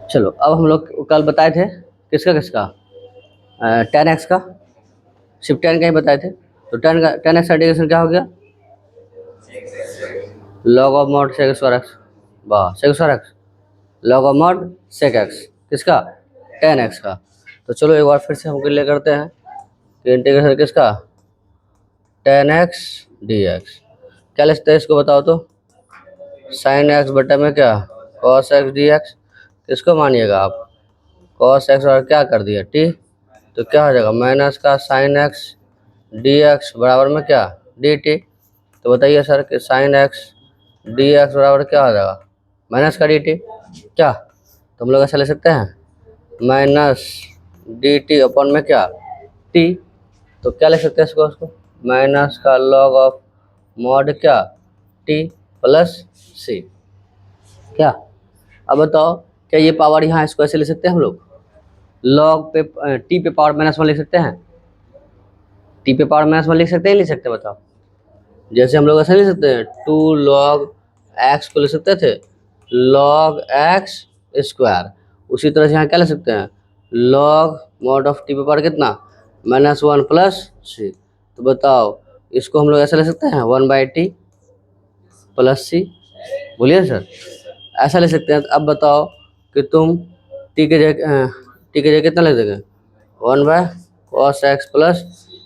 चलो अब हम लोग कल बताए थे किसका किसका 10x का, सिर्फ 10 का ही बताए थे। तो 10x का इंटीग्रेशन क्या हो गया, log of mod sec square x, वाह sec square x, log of mod sec x किसका 10x का। तो चलो एक बार फिर से हम क्लियर करते हैं कि इंटीग्रेशन किसका 10x dx, क्या लिखते हैं इसको बताओ तो, साइन एक्स बटे में क्या कॉस एक्स डी एक्स, किसको मानिएगा आप, कॉस एक्स और क्या कर दिया टी, तो क्या हो जाएगा माइनस का साइन एक्स डी एक्स बराबर में क्या डी टी। तो बताइए सर कि साइन एक्स डी एक्स बराबर क्या हो जाएगा माइनस का डी टी, क्या तो हम लोग ऐसा ले सकते हैं माइनस डी टी अपॉन में क्या टी। तो क्या ले सकते हैं इसको माइनस का लॉग ऑफ मॉड क्या टी प्लस सी, क्या अब बताओ क्या ये पावर यहाँ इसको ऐसे ले सकते हैं हम लोग, लॉग पे टी पे पावर -1 लिख सकते हैं, टी पे पावर -1 लिख सकते हैं लिख सकते हैं बताओ। जैसे हम लोग ऐसा लिख सकते हैं 2 log x को लिख सकते थे log x स्क्वायर, उसी तरह से यहाँ क्या लिख सकते हैं log मॉड ऑफ टी पे पावर कितना -1 प्लस सी। तो बताओ इसको हम लोग ऐसा ले सकते हैं 1/t प्लस सी, बोलिए सर ऐसा ले सकते हैं। अब बताओ कि तुम टी के जगह कितना ले देंगे 1/cos x प्लस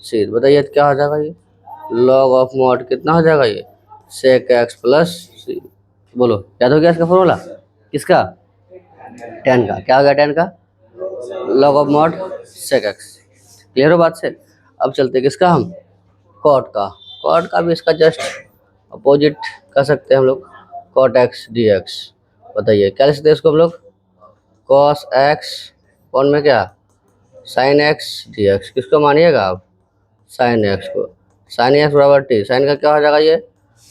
सी, बताइए क्या हो जाएगा ये लॉग ऑफ मॉड कितना हो जाएगा ये सेक एक्स प्लस सी, बोलो याद हो गया इसका फॉर्मूला किसका 10 का, क्या हो गया 10 का log of mod sec x, clear हो बात से। अब चलते किसका हम कॉट का भी इसका जस्ट अपोजिट कर सकते हैं हम लोग कॉट एक्स डी एक्स, बताइए क्या लिख सकते हैं इसको हम लोग कॉस एक्स कौन में क्या साइन एक्स डी एक्स, किसको मानिएगा आप साइन एक्स को, साइन एक्स बराबर टी, साइन का क्या हो जाएगा ये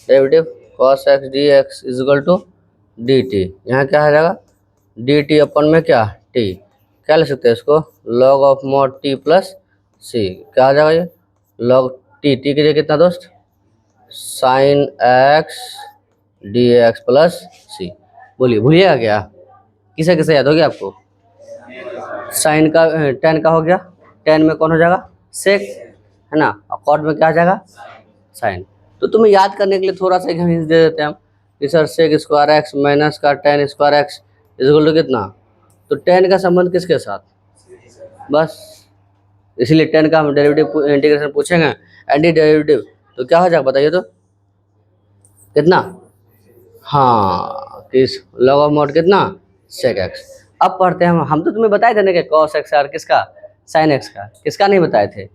derivative cos x d x is equal to d t, यहाँ क्या हो जाएगा डी टी अपन में क्या टी, क्या ले सकते हैं इसको log of mod t plus c, क्या आ जाएगा ये लॉग टी, टी के लिए कितना दोस्त sine x d x plus c, बोलिए भूलिएगा क्या, किसे किसे याद हो गया आपको, साइन का 10 का हो गया, 10 में कौन हो जाएगा सेक है ना, और कॉट में क्या आ जाएगा साइन। तो तुम्हें याद करने के लिए थोड़ा सा हिंट दे देते हैं हम कि sir sec square x minus का 10 square x is equal to कितना, तो 10 का संबंध किसके साथ, बस इसीलिए 10 का हम डेरिवेटिव इंटीग्रेशन पूछेंगे एंटी डेरिवेटिव, तो क्या हो जाएगा बताइए तो कितना, हाँ किस लॉग ऑफ मॉड कितना सेक एक्स। अब पढ़ते हैं हम तो तुम्हें बताए थे ना कि कॉस एक्स और किसका साइन एक्स का, किसका नहीं बताए थे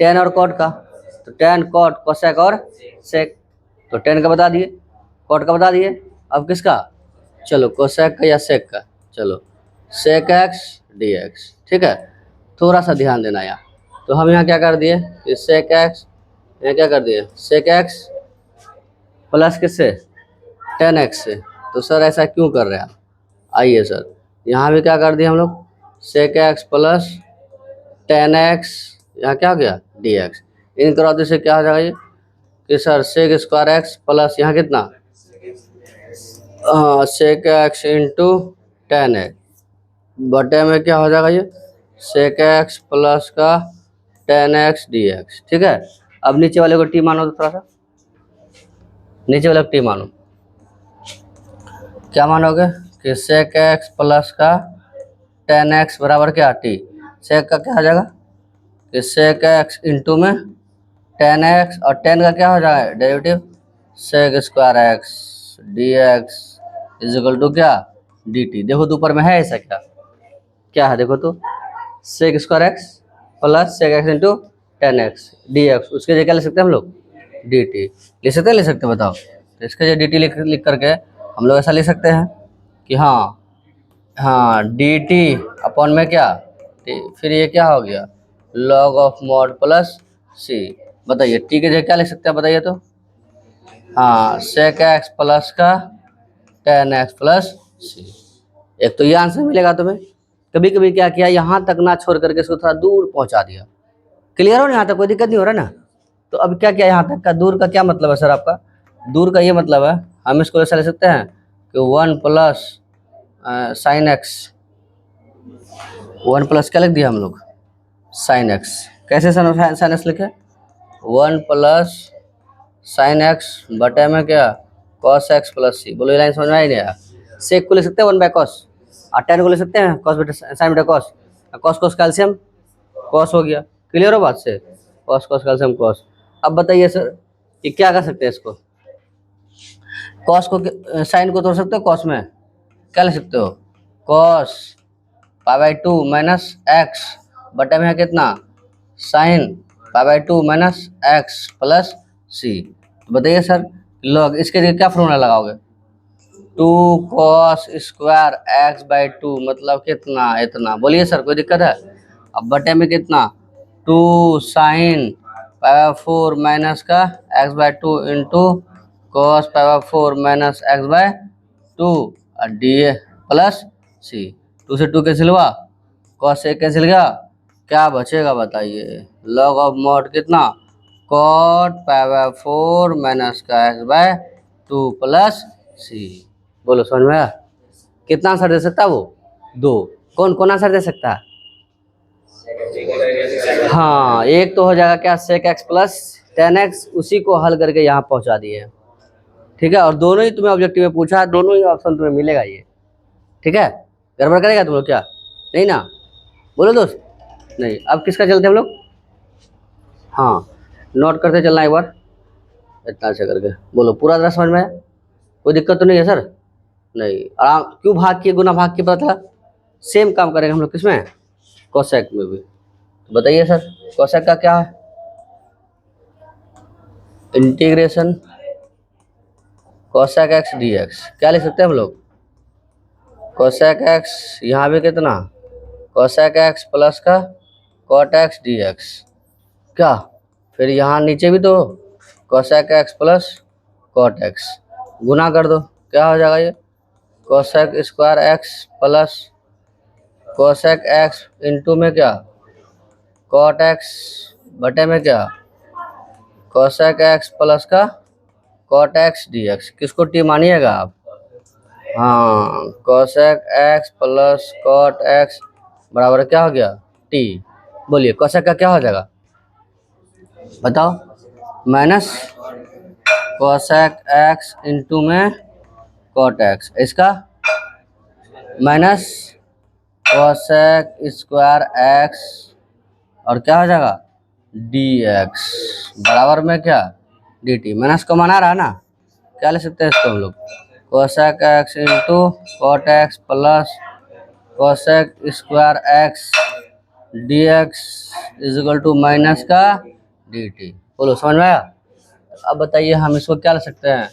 10 और कॉट का, तो 10 कॉट कोसेक और सेक, तो 10 का बता दिए कॉट का बता दिए, अब किसका चलो कोसेक का या सेक का, चलो सेक एक्स डी एक्स, ठीक है थोड़ा सा ध्यान देना यार। तो हम यहाँ क्या कर दिए कि सेक एक्स, यहाँ क्या कर दिए सेक एक्स प्लस किससे 10x से, तो सर ऐसा क्यों कर रहे हैं आप, आइए सर यहाँ भी क्या कर दिए हम लोग सेक एक्स प्लस 10x, यहाँ क्या हो गया dx, इन करौते से क्या हो जाएगा ये कि sir sec square x plus यहाँ कितना सेक एक्स इंटू 10x बटे में क्या हो जाएगा ये सेक एक्स प्लस का 10x dx, ठीक है। अब नीचे वाले को टी मानो तो थोड़ा सा नीचे वाले को टी मानो, क्या मानोगे कि सेक एक्स प्लस का 10x बराबर क्या टी, सेक का क्या हो जाएगा कि सेक एक्स इंटू में 10x और 10 का क्या हो जाएगा derivative sec square x d x is equal to क्या डी टी। देखो तो ऊपर में है ऐसा क्या है देखो तो sec square x plus sec x into 10x dx, उसके जगह क्या ले सकते हैं हम लोग डी टी, ले सकते बताओ। तो इसके जगह डी टी लिख करके हम लोग ऐसा लिख सकते हैं कि हाँ डी टी अपॉन में क्या फिर ये क्या हो गया log of mod plus c, बताइए टी के जगह क्या लिख सकते हैं बताइए तो, हाँ सेक एक्स प्लस का 10x प्लस सी। एक तो ये आंसर मिलेगा तुम्हें, कभी कभी क्या किया यहाँ तक ना छोड़ करके इसको थोड़ा दूर पहुँचा दिया, क्लियर हो ना यहाँ तक कोई दिक्कत नहीं हो रहा ना। तो अब क्या किया यहाँ तक का दूर का क्या मतलब है सर आपका, दूर का ये मतलब है हम इसको ऐसा ले सकते हैं कि 1 प्लस साइन एक्स, 1 प्लस क्या लिख दिया हम लोग, साइन एक्स। कैसे साइन एक्स लिखे, 1 प्लस साइन एक्स बटे में क्या, कॉस एक्स प्लस सी। बोलो ये लाइन समझ में आई नहीं आया। सेक को ले सकते हैं 1 बाय कॉस, और टेन को ले सकते हैं कॉस बटे साइन बटे cos, cos cos calcium cos हो गया। क्लियर हो बात से, कॉस कॉस कैल्शियम कॉस। अब बताइए सर कि क्या कर सकते हैं इसको, कॉस को साइन को तोड़ सकते हो कॉस में, क्या ले सकते हो, cos pi by 2 minus x बटे में है कितना, sine pi by 2 minus x plus c. बताइए सर लॉग, इसके लिए क्या फॉर्मूला लगाओगे, 2 कॉस स्क्वायर एक्स बाई 2 मतलब कितना, इतना। बोलिए सर कोई दिक्कत है। अब बटे में कितना, 2 साइन पाई बाई 4 माइनस का x by 2 into cos pi by 4 minus x by 2 और डी प्लस सी। 2 से 2 कैंसिल हुआ, कॉस से कैंसिल गया, क्या बचेगा बताइए, लॉग ऑफ मॉड कितना, कॉट पाई बाई 4 माइनस का एक्स बाई 2 प्लस सी। बोलो समझ में आया। कितना आंसर दे सकता है वो, 2। कौन कौन आंसर दे सकता है, हाँ एक तो हो जाएगा क्या, sec x plus ten x, उसी को हल करके यहाँ पहुँचा दिए। ठीक है, और दोनों ही तुम्हें ऑब्जेक्टिव में पूछा है, दोनों ही ऑप्शन तुम्हें मिलेगा ये। ठीक है, गड़बड़ करेगा तुम लोग क्या, नहीं ना, बोलो दोस्त नहीं। अब किसका चलते हम लोग, हाँ नोट करते चलना एक बार, इतना अच्छा करके बोलो पूरा तरह समझ में आया? कोई दिक्कत तो नहीं है सर, नहीं आराम। क्यों भाग किए, गुना भाग के पता था, सेम काम करेंगे हम लोग किसमें, कोसेक में भी। बताइए सर कोसेक का क्या है, integration cosec x d x, क्या लिख सकते हैं हम लोग, कोसेक एक्स यहाँ भी कितना, कोसेक एक्स प्लस का कॉट एक्स डी एक्स, क्या फिर यहाँ नीचे भी तो cosec x plus cot x, गुना कर दो क्या हो जाएगा ये, cosec square x plus cosec x into में क्या, कॉट एक्स बटे में क्या, कोसेक एक्स प्लस का कॉट एक्स डी एक्स। किसको टी मानिएगा आप, हाँ cosec x plus cot x बराबर क्या हो गया, टी। बोलिए कोसेक का क्या हो जाएगा बताओ, माइनस कोसेक एक्स इंटू में कॉट एक्स, इसका माइनस कोसेक स्क्वायर एक्स और क्या हो जाएगा डी एक्स बराबर में क्या, डी टी। माइनस को मना रहा ना, क्या ले सकते हैं इसको हम लोग, cosec x into cot x plus cosec square x d x is equal to minus का डी टी। बोलो समझ में आया। अब बताइए हम इसको क्या ले सकते हैं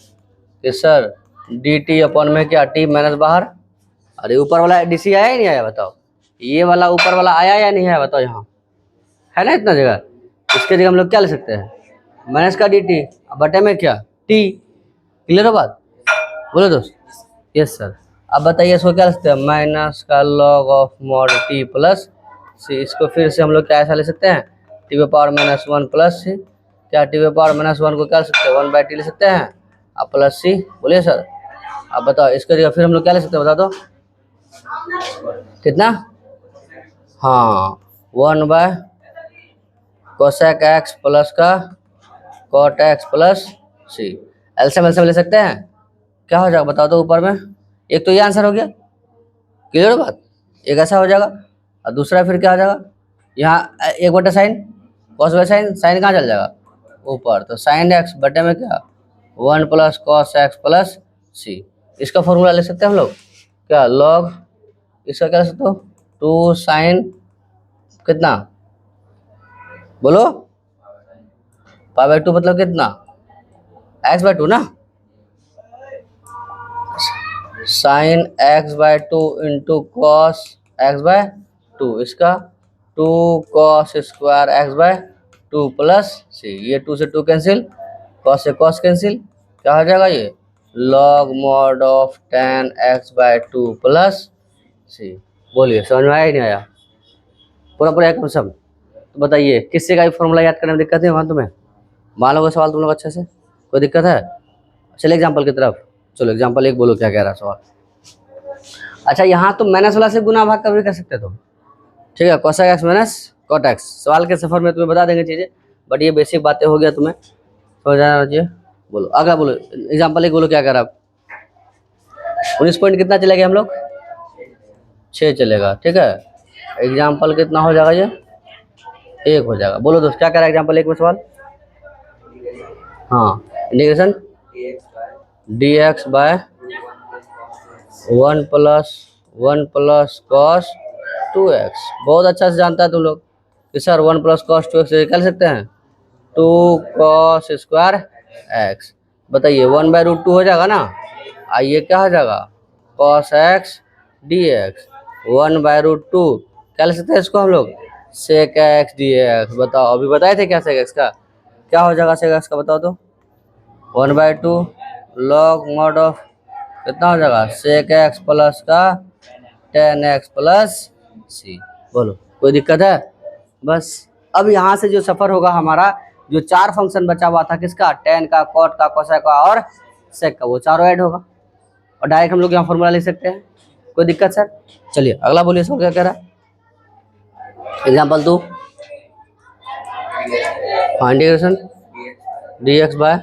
कि सर डी टी अपॉन में क्या, टी माइनस बाहर, अरे ऊपर वाला डी सी आया ही नहीं आया बताओ, ये वाला ऊपर वाला आया या नहीं आया बताओ, यहाँ है ना इतना जगह, इसके जगह हम लोग क्या ले सकते हैं माइनस का डी टी बटे में क्या टी। क्लियर हो बात, बोलो दोस्त, यस सर। अब बताइए इसको क्या ले सकते हैं, माइनस का log of mod t plus c. इसको फिर से हम लोग क्या ऐसा ले सकते हैं, T power minus 1 plus c, क्या टी पावर माइनस 1 को क्या ले सकते हैं 1 बाई टी ले सकते हैं अब प्लस सी। बोलिए सर अब बताओ इसके जगह फिर हम लोग क्या ले सकते हैं बता दो, कितना, हाँ 1 बाय कोसेक एक्स प्लस का कॉट एक्स प्लस सी। एलसीएम ले सकते हैं, क्या हो जाएगा बताओ तो ऊपर में, एक तो ये आंसर हो गया, क्लियर हो बात, एक ऐसा हो जाएगा और दूसरा फिर क्या हो जाएगा, यहाँ एक बटा sine cos by sine, sine कहाँ चल जाएगा ऊपर, तो साइन एक्स बटे में क्या 1 प्लस कॉस एक्स प्लस सी। इसका फॉर्मूला ले सकते हैं हम लोग क्या, लॉग, इसका क्या ले सकते हो 2 साइन कितना, बोलो पाई बाई 2 मतलब कितना, एक्स बाई 2 ना, sine x by 2 into cos x by 2, इसका 2 cos square x by 2 plus c. ये 2 से 2 कैंसिल, कॉस से कॉस कैंसिल, क्या हो जाएगा ये log mod of tan x by 2 plus c. बोलिए समझ में आया ही नहीं आया, पूरा पूरा एक सब। तो बताइए किससे का फॉर्मूला याद करने में दिक्कत है वहाँ तुम्हें, मान लोगे सवाल तुम लोग अच्छे से, कोई दिक्कत है। चलो एग्जाम्पल की तरफ, चलो एग्जाम्पल एक बोलो क्या कह रहा है सवाल। अच्छा यहाँ तो माइनस वाला से गुना भाग कभी कर सकते हो तुम, ठीक है। Cosec x minus cot x, सवाल के सफर में तुम्हें बता देंगे चीजें, बट ये बेसिक बातें हो गया, तुम्हें समझ आना चाहिए। बोलो अगला, बोलो एग्जाम्पल एक बोलो क्या कर रहा। 19 पॉइंट कितना चलेगा हम लोग, 6 चलेगा, ठीक है। एग्जाम्पल कितना हो जाएगा ये, 1 हो जाएगा। बोलो दोस्त क्या कह रहा है एग्जाम्पल 1 में सवाल। हाँ, integration d x by 1 plus cos 2x। बहुत अच्छा से जानता है तुम लोग कि सर 1 प्लस कॉस 2x निकाल सकते हैं, 2 कॉस स्क्वायर एक्स। बताइए 1/√2 हो जाएगा ना, आइए क्या हो जाएगा, कॉस एक्स डी एक्स। 1/√2 क्या ले सकते हैं इसको हम लोग, सेक एक्स डी एक्स। बताओ अभी बताए थे क्या सेक एक्स का, क्या हो जाएगा सेक एक्स का, बताओ तो। 1/2 लॉग मॉड ऑफ कितना हो जाएगा, सेक एक्स प्लस का tan x प्लस सी। बोलो कोई दिक्कत है, बस। अब यहाँ से जो सफर होगा हमारा, जो 4 फंक्शन बचा हुआ था किसका, tan का, cot का, cosec का और sec का, वो चारों ऐड होगा और डायरेक्ट हम लोग यहाँ फॉर्मूला लिख सकते हैं। कोई दिक्कत सर। चलिए अगला बोलिए सर क्या कह रहा है। Example 2, integration d x by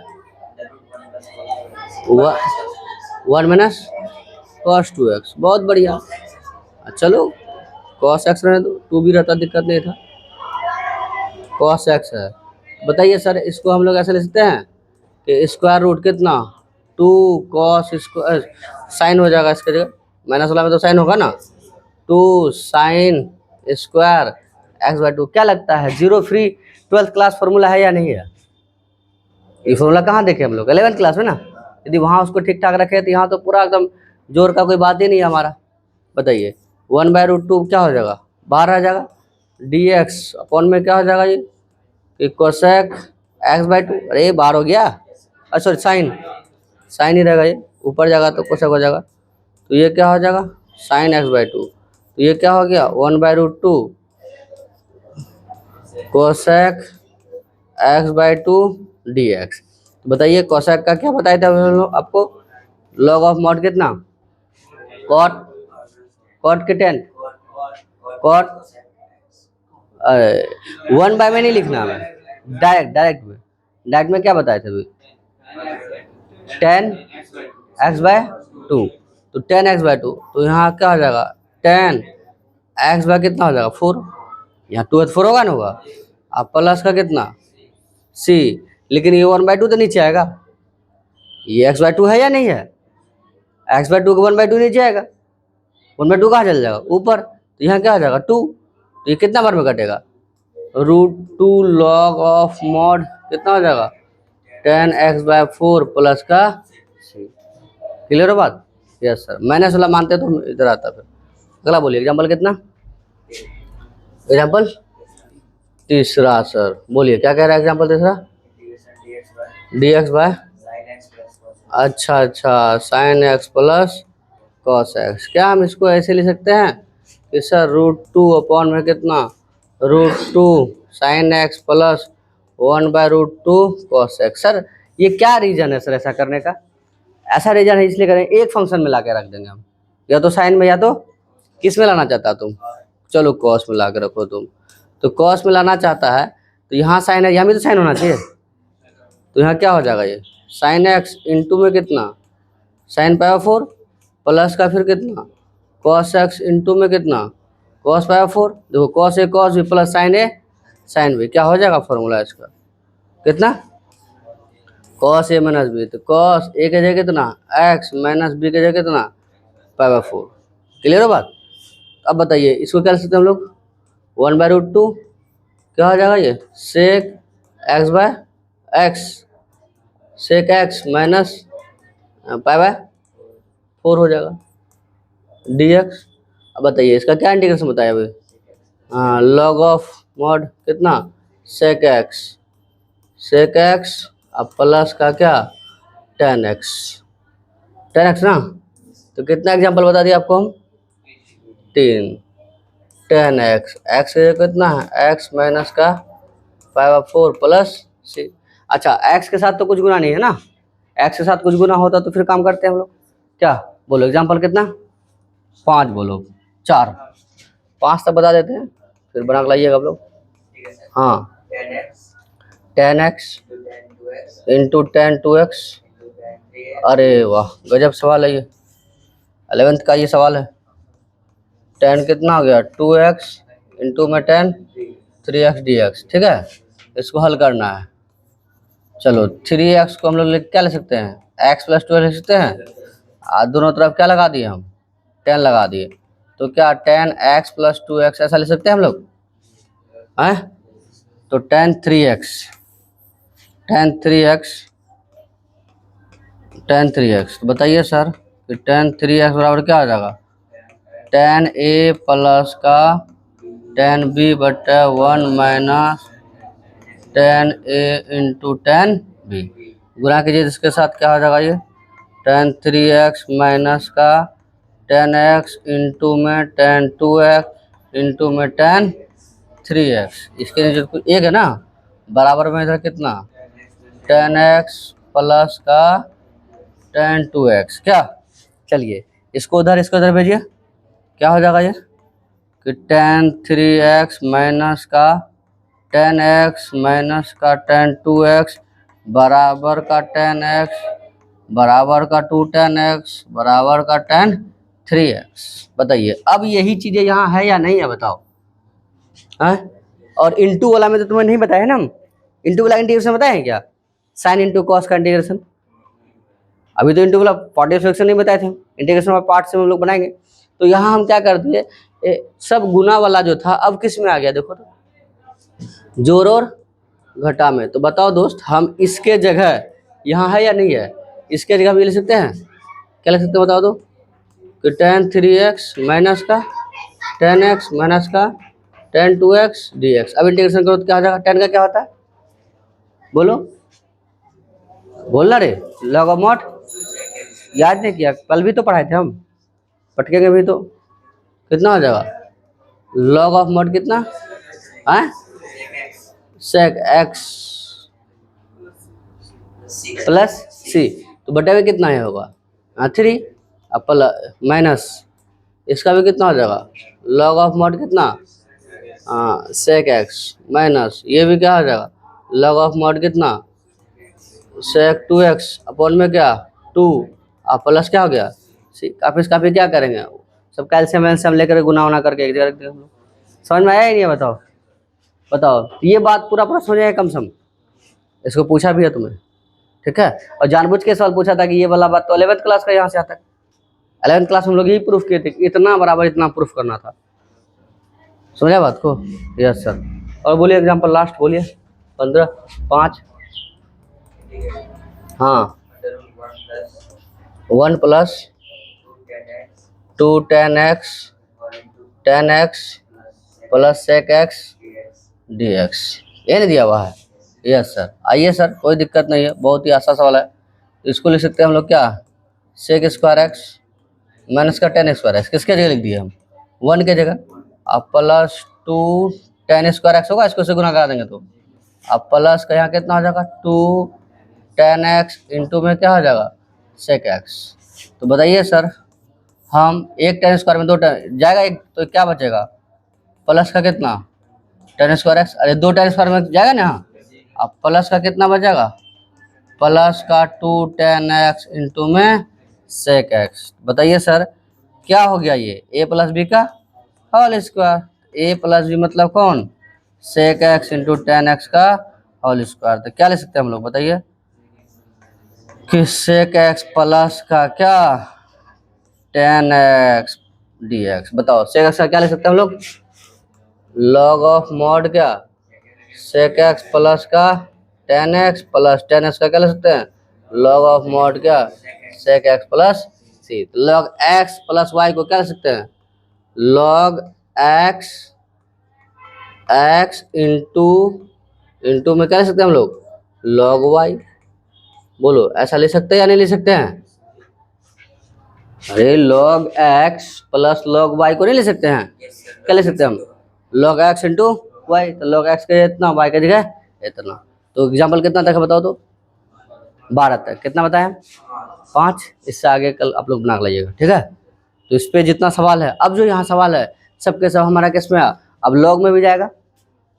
1 minus cos 2x। बहुत बढ़िया, चलो कॉस एक्स रहने दो, 2 भी रहता दिक्कत नहीं था, कॉस एक्स है। बताइए सर इसको हम लोग ऐसे लिख सकते हैं कि स्क्वायर रूट कितना, 2 कॉस स्क्वायर, साइन हो जाएगा इसके जगह, माइनस वाला में तो साइन होगा ना, 2 साइन स्क्वायर x/2। क्या लगता है 0 फ्री 12th क्लास फॉर्मूला है या नहीं है, ये फॉर्मूला कहाँ देखे हम लोग 11th क्लास में ना। यदि वहाँ उसको ठीक ठाक रखे तो यहाँ तो पूरा एकदम जोर का कोई बात ही नहीं है हमारा। बताइए 1/√2 क्या हो जाएगा, बाहर आ जाएगा, डी एक्स अपॉन में क्या हो जाएगा ये कि कोसेक x/2। अरे बाहर हो गया, सॉरी साइन ही रहेगा, ये ऊपर जाएगा तो कोसेक हो जाएगा, तो ये क्या हो जाएगा साइन x/2। तो ये क्या हो गया 1/√2 कोसेक x/2 dx। तो बताइए कोसेक का क्या बताया था हम लोग आपको, लॉग ऑफ मॉड कितना, कॉट के 10 कॉट, 1 बाय में नहीं लिखना हमें, डायरेक्ट में क्या बताए थे अभी, 10x/2। तो 10x/2, तो यहाँ क्या हो जाएगा 10x कितना हो जाएगा 4, यहाँ 2 4 होगा ना होगा, अब प्लस का कितना c, लेकिन ये 1/2 तो नीचे आएगा, ये x/2 है या नहीं है, x/2 को 1/2 नीचे आएगा, 1/2 कहाँ चल जाएगा ऊपर, तो यहाँ क्या हो जाएगा 2, तो ये कितना बार में कटेगा, √2 लॉग ऑफ मॉड कितना हो जाएगा 10x/4 प्लस का c। क्लियर हो बात, यस सर। माइनस वाला मानते तो इधर आता फिर। अगला बोलिए एग्जाम्पल कितना, एग्जाम्पल तीसरा सर, बोलिए क्या कह रहा है एग्जाम्पल तीसरा, dx बाय, अच्छा sine x plus cos x. क्या हम इसको ऐसे लिख सकते हैं कि सर √2 अपॉन में कितना, √2 sine x plus 1/√2 cos x. Sir ये क्या रीजन है सर ऐसा करने का, ऐसा रीजन है इसलिए करें, एक फंक्शन में ला के रख देंगे हम, या तो साइन में या तो किस में लाना चाहता तुम, चलो कॉस में ला के रखो तुम, तो कॉस में लाना चाहता है तो यहाँ साइन है, यहाँ भी तो साइन होना चाहिए, तो यहाँ क्या हो जाएगा ये साइन एक्स इंटू में कितना साइन π/4 प्लस का फिर कितना कॉस एक्स इंटू में कितना कॉस π/4। देखो cos A cos B plus sign A sine B, क्या हो जाएगा फॉर्मूला इसका कितना, कॉस ए माइनस बी, तो कॉस ए के जगह कितना एक्स माइनस बी के जगह कितना π/4। क्लियर हो बात। अब बताइए इसको क्या लिख सकते हैं हम लोग, 1/√2 क्या हो जाएगा ये सेक x/x, सेक एक्स माइनस π/4 हो जाएगा dx। अब बताइए इसका क्या इंटीग्रेशन बताया अभी, हाँ लॉग ऑफ मॉड कितना सेक एक्स अब प्लस का क्या tan x ना। तो कितना एग्जाम्पल बता दिया आपको हम, 3, tan x कितना है x माइनस का π/4 प्लस c। अच्छा x के साथ तो कुछ गुना नहीं है ना, x के साथ कुछ गुना होता तो फिर काम करते हैं हम लोग, क्या बोलो एग्जाम्पल कितना, 5 बोलो, 4, 5 तक बता देते हैं, फिर बना के लाइएगा आप लोग। हाँ, 10x इंटू 10 2x। अरे वाह, गजब सवाल है ये, 11th का ये सवाल है। 10 कितना हो गया, 2x इंटू में 10 3x dx, ठीक है, इसको हल करना है। चलो 3x को हम लोग क्या ले सकते हैं, x प्लस 2 ले सकते हैं, दोनों तरफ क्या लगा दिए हम, 10 लगा दिए, तो क्या 10x प्लस 2x ऐसा ले सकते हैं हम लोग हैं। तो 10 3x, 10 3x, तो बताइए सर कि 10 3x बराबर क्या हो जाएगा, 10a प्लस का 10b बटा 1 माइनस 10a इंटू 10b, गुणा कीजिए इसके साथ क्या हो जाएगा ये, 10 3x माइनस का 10x इंटू में 10 2x इंटू में 10 3x, इसके नीचे तो एक है ना, बराबर में इधर कितना 10x प्लस का 10 2x, क्या, चलिए इसको उधर भेजिए, क्या हो जाएगा ये कि 10 3x माइनस का 10x माइनस का 10 2x बराबर का 10x बराबर का 2 10x बराबर का 10 3x। बताइए अब यही चीजें यहाँ है या नहीं है, बताओ है। और इंटू वाला में तो तुम्हें नहीं बताया ना, हम इंटू वाला इंटीग्रेशन बताए क्या, साइन इंटू कॉस का इंटीग्रेशन, अभी तो इंटू वाला पार्ट फ्रैक्शन नहीं बताए थे, इंटीग्रेशन वाला पार्ट से हम लोग बनाएंगे। तो यहाँ हम क्या कर दिए, सब गुना वाला जो था अब किस में आ गया, देखो तो जोड़ और घटा में। तो बताओ दोस्त, हम इसके जगह यहाँ है या नहीं है, इसके जगह भी ले सकते हैं, क्या ले सकते हैं बताओ तो, कि 10 3x माइनस का 10x माइनस का 10 2x dx। अब इंटीग्रेशन करो तो क्या हो जाएगा, 10 का क्या होता है, बोलो बोलना रे, लॉग ऑफ मॉड, याद नहीं किया, कल भी तो पढ़ाए थे हम, पटकेंगे भी तो, कितना हो जाएगा लॉग ऑफ मॉड कितना है, सेक एक्स प्लस सी, तो बटे में कितना है होगा 3, अब माइनस इसका भी कितना हो जाएगा लॉग ऑफ मॉड कितना, सेक एक्स माइनस ये भी क्या हो जाएगा लॉग ऑफ मॉड कितना सेक 2x अपॉन में क्या 2, अब प्लस क्या हो गया काफी क्या करेंगे, सब कैल्शियम वैल्शियम लेकर गुना उना करके एक जगह रख देंगे। समझ में आया ही नहीं है, बताओ बताओ, ये बात पूरा समझ आया कम सम, इसको पूछा भी है तुम्हें, ठीक है। और जानबूझ के सवाल पूछा था कि ये वाला बात तो 11th क्लास का यहाँ से आता है, 11th क्लास में हम लोग यही प्रूफ किए थे, इतना बराबर इतना प्रूफ करना था, समझा बात को, यस सर। और बोलिए एग्जाम्पल लास्ट बोलिए, 15 5, हाँ 1 plus 2 10x plus sec x dx, ये नहीं दिया हुआ है, यस सर। आइए सर, कोई दिक्कत नहीं है, बहुत ही आसान सवाल है। इसको लिख सकते हैं हम लोग क्या, सेक स्क्वायर एक्स माइनस का 10 स्क्वायर एक्स, किसके जगह लिख दिए हम 1 के जगह, अब प्लस 2 10 स्क्वायर एक्स होगा, इसको से गुना करा देंगे तो अब प्लस का यहाँ कितना हो जाएगा 2 10x इंटू में क्या हो जाएगा सेक एक्स। तो बताइए सर, हम एक 10 स्क्वायर में 2 10 जाएगा एक, तो क्या बचेगा प्लस का कितना 10 स्क्वायर एक्स, अरे 2 10 स्क्वायर में जाएगा ना, अब प्लस का कितना बचेगा प्लस का 2 10x इंटू में सेक एक्स। बताइए सर क्या हो गया ये a प्लस बी का whole square, a plus b मतलब कौन सेक एक्स इंटू 10x का होल स्क्वायर। तो क्या ले सकते हैं हम लोग, बताइए कि सेक एक्स प्लस का क्या 10x dx। बताओ सेक एक्स का क्या ले सकते हैं हम लोग, लॉग ऑफ मॉड क्या सेक एक्स प्लस का 10x प्लस 10x का क्या ले सकते हैं लॉग ऑफ मॉड क्या सेक एक्स प्लस सी। लॉग एक्स प्लस वाई को क्या ले सकते हैं लॉग एक्स एक्स इंटू में क्या ले सकते हैं हम लोग लॉग वाई। बोलो ऐसा ले सकते हैं या नहीं ले सकते हैं, अरे log x plus log y को नहीं ले सकते हैं, क्या ले सकते हैं हम लॉग एक्स इंटू वाई, तो लॉग एक्स का इतना वाई का जगह इतना। तो एग्जाम्पल कितना तक है बताओ तो 12 तक, कितना बताया 5, इससे आगे कल आप लोग बना लाइएगा, ठीक है। तो इस पे जितना सवाल है, अब जो यहाँ सवाल है सबके सब हमारा किस में अब लॉग में भी जाएगा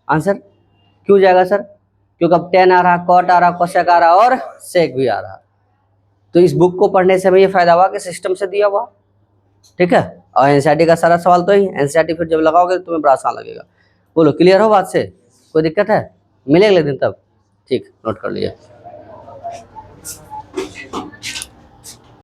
आंसर। क्यों जाएगा सर? क्योंकि अब टेन आ रहा, कॉट आ रहा, कोसेक आ रहा और सेक भी आ रहा। तो इस बुक को पढ़ने से हमें ये फायदा हुआ कि सिस्टम से दिया हुआ, ठीक है। और एनसीईआरटी का सारा सवाल तो ही एनसीईआरटी फिर जब लगाओगे तो तुम्हें बड़ा आसान लगेगा। बोलो क्लियर हो बात से? कोई दिक्कत है? मिले अगले दिन तब, ठीक, नोट कर लिया।